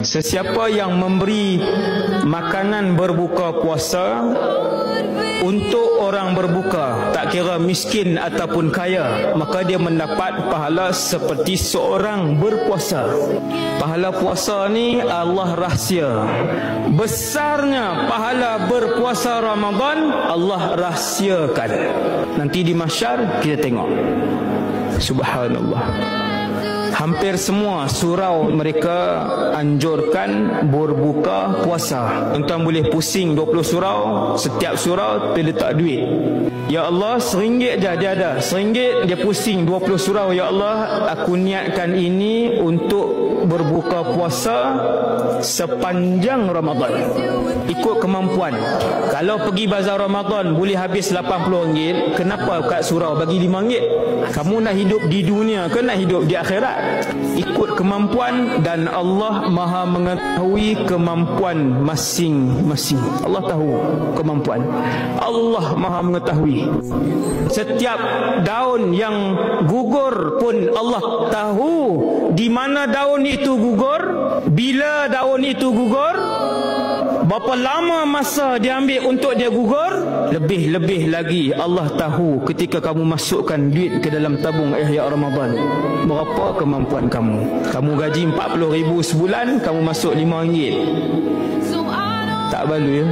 Sesiapa yang memberi makanan berbuka puasa untuk orang berbuka, tak kira miskin ataupun kaya, maka dia mendapat pahala seperti seorang berpuasa. Pahala puasa ni Allah rahsia. Besarnya pahala berpuasa Ramadan Allah rahsiakan. Nanti di mahsyar kita tengok. Subhanallah. Hampir semua surau mereka anjurkan berbuka puasa. Tuan-tuan boleh pusing 20 surau, setiap surau dia letak duit. Ya Allah, RM1 je dia ada. RM1 dia pusing 20 surau. Ya Allah, aku niatkan ini untuk berbuka puasa sepanjang Ramadan. Ikut kemampuan. Kalau pergi bazar Ramadan boleh habis RM80, kenapa kat surau bagi RM5? Kamu nak hidup di dunia ke nak hidup di akhirat? Ikut kemampuan, dan Allah Maha mengetahui kemampuan masing-masing. Allah tahu kemampuan. Allah Maha mengetahui. Setiap daun yang gugur pun Allah tahu di mana daun itu gugur, bila daun itu gugur, berapa lama masa dia ambil untuk dia gugur. Lebih-lebih lagi Allah tahu ketika kamu masukkan duit ke dalam tabung Ihya Ramadan, berapa kemampuan kamu. Kamu gaji 40,000 sebulan, kamu masuk RM5, tak balu ya.